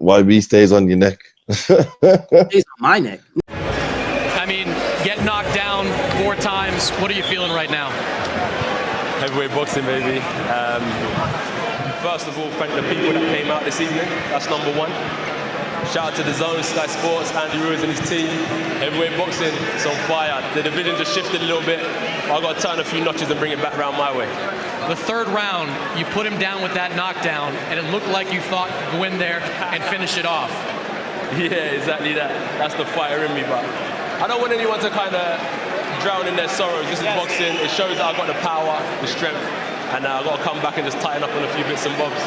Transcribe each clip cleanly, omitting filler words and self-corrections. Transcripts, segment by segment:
YB stays on your neck. Stays on my neck. I mean, get knocked down 4 times. What are you feeling right now? Heavyweight boxing, baby. First of all, thank the people that came out this evening. That's number one. Shout out to DAZN, Sky Sports, Andy Ruiz and his team. Heavyweight boxing, it's on fire. The division just shifted a little bit. I've got to turn a few notches and bring it back round my way. The 3rd round, you put him down with that knockdown, and it looked like you thought you'd go in there and finish it off. Yeah, exactly that. That's the fire in me, but I don't want anyone to kind of drown in their sorrows. This is boxing. It shows that I've got the power, the strength, and I've got to come back and just tighten up on a few bits and bobs.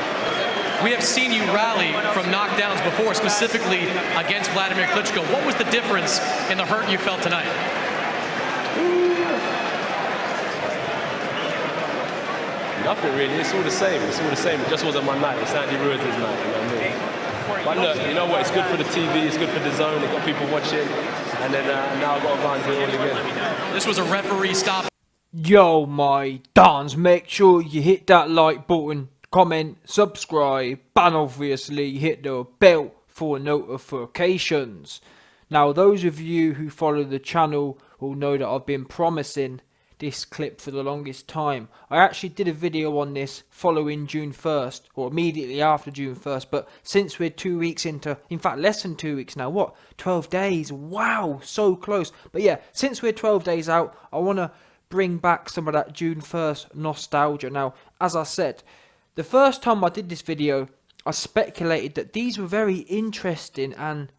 We have seen you rally from knockdowns before, specifically against Vladimir Klitschko. What was the difference in the hurt you felt tonight? Nothing really. It's all the same. It's all the same. It just wasn't my night. It's Andy Ruiz's night. You know what I mean? But look, you know what? It's good for the TV. It's good for DAZN. It got people watching. And then now I've got to go and do it all again. This was a referee stop. Yo, my Dons, make sure you hit that like button, comment, subscribe, and obviously hit the bell for notifications. Now, those of you who follow the channel will know that I've been promising this clip for the longest time. I actually did a video on this following June 1st, or immediately after June 1st, but since we're 2 weeks into, in fact less than 2 weeks now, what, 12 days, wow, so close. But yeah, since we're 12 days out, I want to bring back some of that June 1st nostalgia. Now, as I said, the first time I did this video, I speculated that these were very interesting and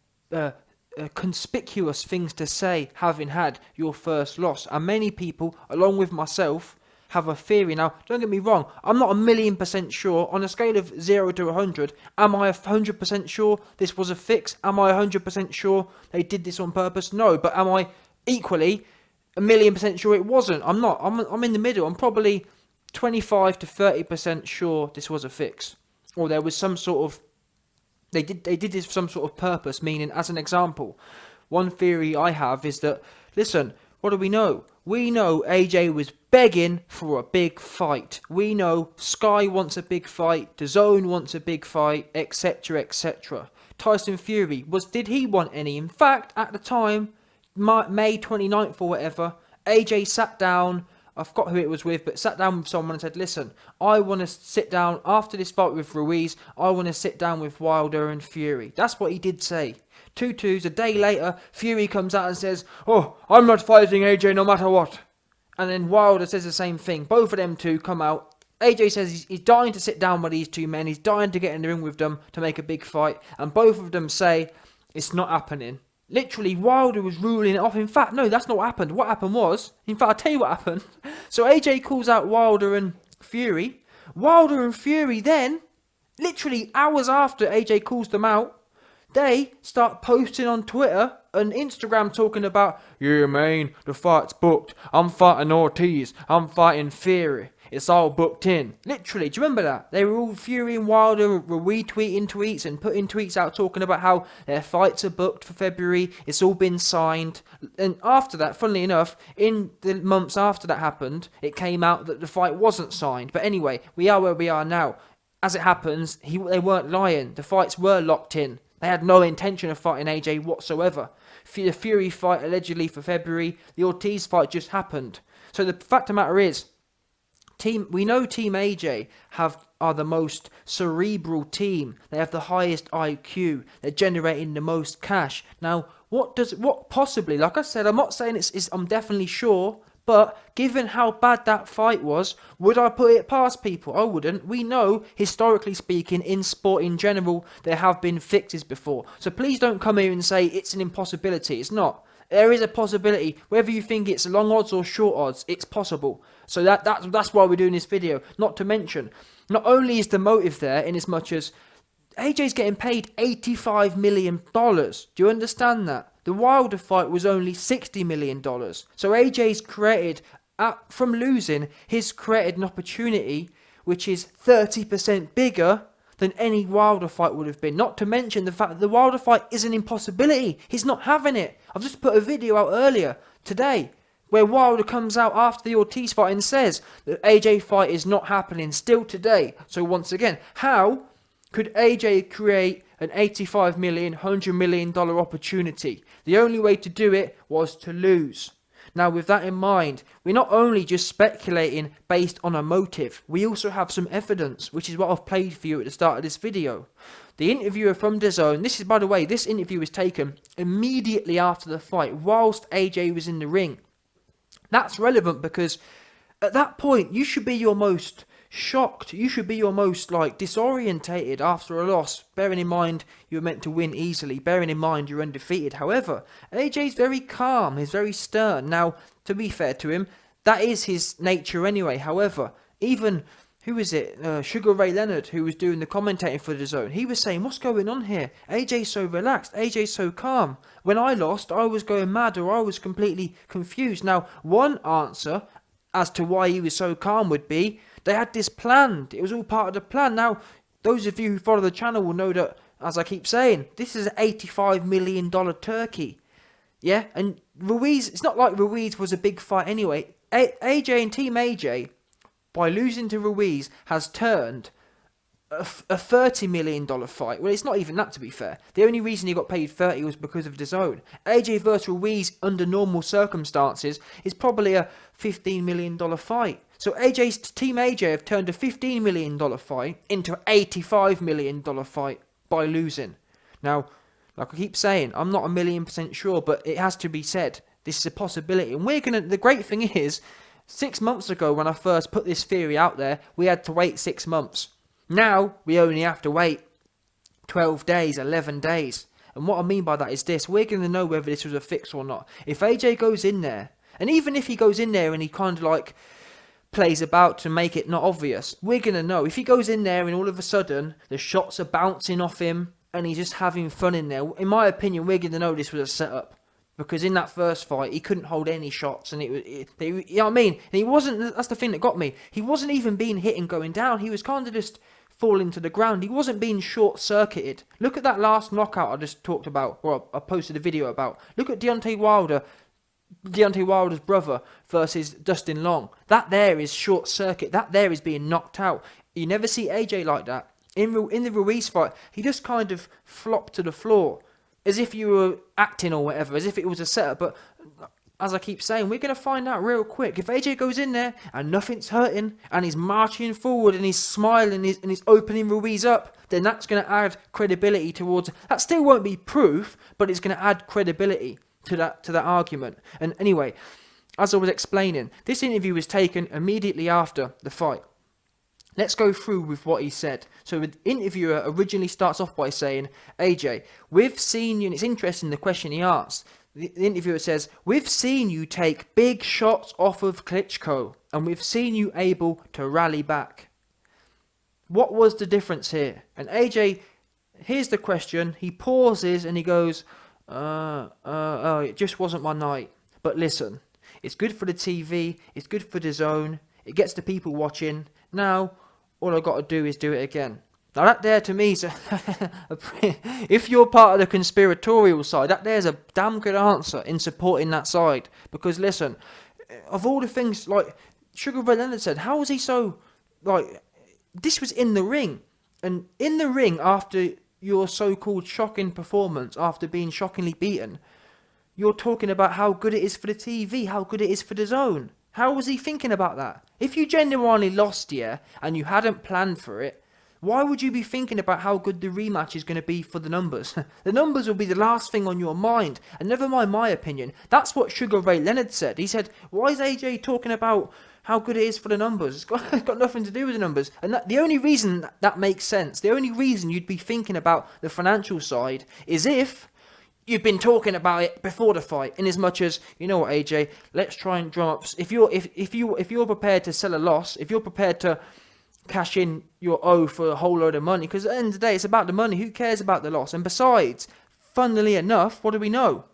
conspicuous things to say, having had your first loss. And many people, along with myself, have a theory. Now, don't get me wrong, I'm not 1,000,000% sure. On a scale of 0 to 100, am I 100% sure this was a fix? Am I 100% sure they did this on purpose? No. But am I equally 1,000,000% sure it wasn't? I'm not. I'm in the middle. I'm probably 25 to 30% sure this was a fix, or there was some sort of they did this for some sort of purpose. Meaning, as an example, one theory I have is that, listen, what do we know? We know AJ was begging for a big fight. We know Sky wants a big fight, DAZN wants a big fight, etc, etc. Tyson Fury, did he want any? In fact, at the time, May 29th or whatever, AJ sat down, I forgot who it was with, but sat down with someone and said, listen, I want to sit down, after this fight with Ruiz, I want to sit down with Wilder and Fury. That's what he did say. 2-2s, a day later, Fury comes out and says, oh, I'm not fighting AJ no matter what. And then Wilder says the same thing. Both of them two come out. AJ says he's dying to sit down with these two men. He's dying to get in the ring with them to make a big fight. And both of them say, it's not happening. Literally, Wilder was ruling it off. In fact, no, that's not what happened. What happened was, in fact, I'll tell you what happened. So AJ calls out Wilder and Fury. Wilder and Fury then, literally hours after AJ calls them out, they start posting on Twitter and Instagram talking about, yeah, man, the fight's booked. I'm fighting Ortiz. I'm fighting Fury. It's all booked in. Literally, do you remember that? They were all Fury and Wilder were retweeting tweets and putting tweets out talking about how their fights are booked for February. It's all been signed. And after that, funnily enough, in the months after that happened, it came out that the fight wasn't signed. But anyway, we are where we are now. As it happens, they weren't lying. The fights were locked in. They had no intention of fighting AJ whatsoever. The Fury fight allegedly for February. The Ortiz fight just happened. So the fact of the matter is, we know Team AJ are the most cerebral team. They have the highest IQ. They're generating the most cash. Now, what possibly, like I said, I'm not saying I'm definitely sure, but given how bad that fight was, would I put it past people? I wouldn't. We know, historically speaking, in sport in general, there have been fixes before. So please don't come here and say it's an impossibility. It's not. There is a possibility. Whether you think it's long odds or short odds, it's possible. So that's why we're doing this video. Not to mention, not only is the motive there in as much as AJ's getting paid $85 million. Do you understand that? The Wilder fight was only $60 million. So AJ's created, from losing, he's created an opportunity which is 30% bigger than any Wilder fight would have been. Not to mention the fact that the Wilder fight is an impossibility. He's not having it. I've just put a video out earlier, today, where Wilder comes out after the Ortiz fight and says that AJ fight is not happening still today. So once again, how could AJ create an 85 million, $100 million opportunity. The only way to do it was to lose. Now, with that in mind, we're not only just speculating based on a motive, we also have some evidence, which is what I've played for you at the start of this video. The interviewer from DAZN, this is, by the way, this interview was taken immediately after the fight, whilst AJ was in the ring. That's relevant because at that point, you should be your most shocked. You should be your most, disorientated after a loss. Bearing in mind you're meant to win easily. Bearing in mind you're undefeated. However, AJ's very calm. He's very stern. Now, to be fair to him, that is his nature anyway. However, even, Sugar Ray Leonard, who was doing the commentating for DAZN, he was saying, what's going on here? AJ's so relaxed. AJ's so calm. When I lost, I was going mad, or I was completely confused. Now, one answer as to why he was so calm would be, they had this planned. It was all part of the plan. Now, those of you who follow the channel will know that, as I keep saying, this is an $85 million turkey. Yeah, and Ruiz, it's not like Ruiz was a big fight anyway. AJ and Team AJ, by losing to Ruiz, has turned a $30 million fight. Well, it's not even that, to be fair. The only reason he got paid 30 was because of DAZN. AJ versus Ruiz, under normal circumstances, is probably a $15 million fight. So Team AJ have turned a $15 million fight into an $85 million fight by losing. Now, like I keep saying, I'm not 1,000,000% sure, but it has to be said. This is a possibility. And the great thing is, 6 months ago when I first put this theory out there, we had to wait 6 months. Now, we only have to wait 12 days, 11 days. And what I mean by that is this. We're going to know whether this was a fix or not. If AJ goes in there, and even if he goes in there and he kind of plays about to make it not obvious, we're going to know. If he goes in there and all of a sudden the shots are bouncing off him and he's just having fun in there, in my opinion, we're going to know this was a setup. Because in that first fight, he couldn't hold any shots, and you know what I mean? And he wasn't, that's the thing that got me. He wasn't even being hit and going down. He was kind of just falling to the ground. He wasn't being short-circuited. Look at that last knockout I just talked about, or I posted a video about. Look at Deontay Wilder's brother versus Dustin Long. That there is short-circuit. That there is being knocked out. You never see AJ like that. In the Ruiz fight, he just kind of flopped to the floor, as if you were acting or whatever, as if it was a setup. But as I keep saying, we're going to find out real quick. If AJ goes in there and nothing's hurting and he's marching forward and he's smiling and he's opening Ruiz up, then that's going to add credibility towards... That still won't be proof, but it's going to add credibility to that argument. And anyway, as I was explaining, this interview was taken immediately after the fight. Let's go through with what he said. So the interviewer originally starts off by saying, AJ, we've seen you, and it's interesting the question he asked. The interviewer says, we've seen you take big shots off of Klitschko, and we've seen you able to rally back. What was the difference here? And AJ, here's the question. He pauses and he goes, it just wasn't my night. But listen, it's good for the TV, it's good for DAZN, it gets the people watching. Now, all I've got to do is do it again. Now that there to me is, if you're part of the conspiratorial side, that there's a damn good answer in supporting that side. Because listen, of all the things, like Sugar Ray Leonard said, how was he so, this was in the ring. And in the ring, after your so-called shocking performance, after being shockingly beaten, you're talking about how good it is for the TV, how good it is for DAZN. How was he thinking about that? If you genuinely lost here and you hadn't planned for it, why would you be thinking about how good the rematch is going to be for the numbers? The numbers will be the last thing on your mind. And never mind my opinion. That's what Sugar Ray Leonard said. He said, why is AJ talking about how good it is for the numbers? It's got nothing to do with the numbers. And the only reason that makes sense, the only reason you'd be thinking about the financial side is if you've been talking about it before the fight, in as much as, you know what, AJ, let's try and drum up. If you're prepared to sell a loss, if you're prepared to cash in your O for a whole load of money, because at the end of the day, it's about the money. Who cares about the loss? And besides, funnily enough, what do we know?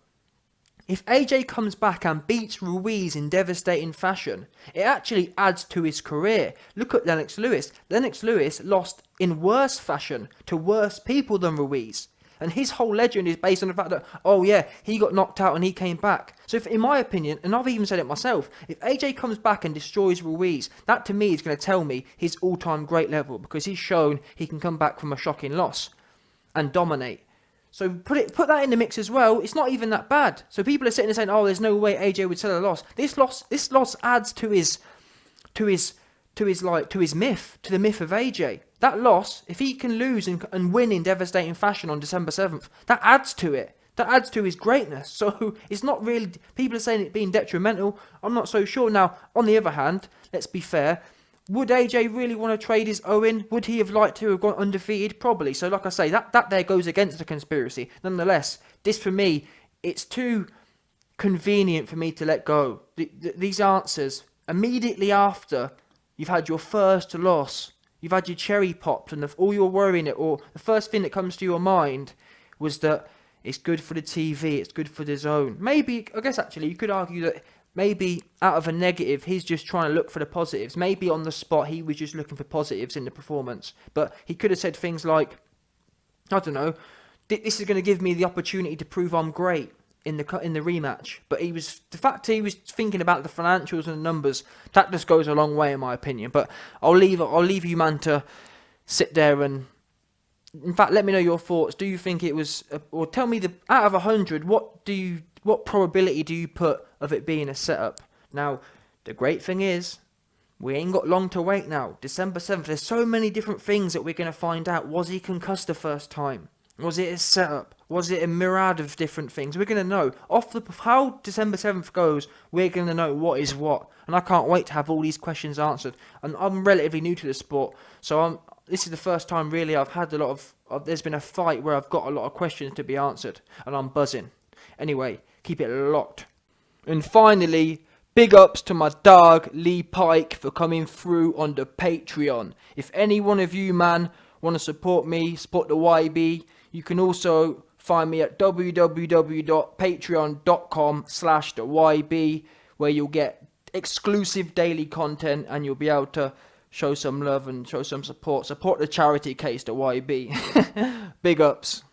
If AJ comes back and beats Ruiz in devastating fashion, it actually adds to his career. Look at Lennox Lewis. Lennox Lewis lost in worse fashion to worse people than Ruiz. And his whole legend is based on the fact that, oh yeah, he got knocked out and he came back. So in my opinion, and I've even said it myself, if AJ comes back and destroys Ruiz, that to me is going to tell me his all-time great level, because he's shown he can come back from a shocking loss. and dominate. So put that in the mix as well. It's not even that bad. So people are sitting there saying, "Oh, there's no way AJ would sell a loss." This loss adds to his myth, to the myth of AJ. That loss, if he can lose and win in devastating fashion on December 7th, that adds to it. That adds to his greatness. So it's not really, people are saying it being detrimental. I'm not so sure. Now, on the other hand, let's be fair. Would AJ really want to trade his Owen? Would he have liked to have gone undefeated? Probably. So like I say, that there goes against the conspiracy. Nonetheless, this for me, it's too convenient for me to let go. These answers, immediately after you've had your first loss, you've had your cherry popped, and all you're worrying it, or the first thing that comes to your mind was that it's good for the TV, it's good for the zone. Maybe, I guess actually, you could argue that maybe out of a negative, he's just trying to look for the positives. Maybe on the spot, he was just looking for positives in the performance. But he could have said things like, I don't know, this is going to give me the opportunity to prove I'm great in the rematch. But the fact he was thinking about the financials and the numbers, that just goes a long way in my opinion. But I'll leave you, man, to sit there and, in fact, let me know your thoughts. Do you think it was, or tell me, out of 100, what probability do you put of it being a setup? Now, the great thing is, we ain't got long to wait now. December 7th, there's so many different things that we're going to find out. Was he concussed the first time? Was it a setup? Was it a myriad of different things? We're going to know. How December 7th goes, we're going to know what is what. And I can't wait to have all these questions answered. And I'm relatively new to the sport, so this is the first time really I've had there's been a fight where I've got a lot of questions to be answered, and I'm buzzing. Anyway, keep it locked. And finally, big ups to my dog Lee Pike for coming through on the Patreon. If any one of you, man, want to support me, support the YB, you can also find me at www.patreon.com/theyb, where you'll get exclusive daily content and you'll be able to show some love and show some support. Support the charity case, the YB. Big ups.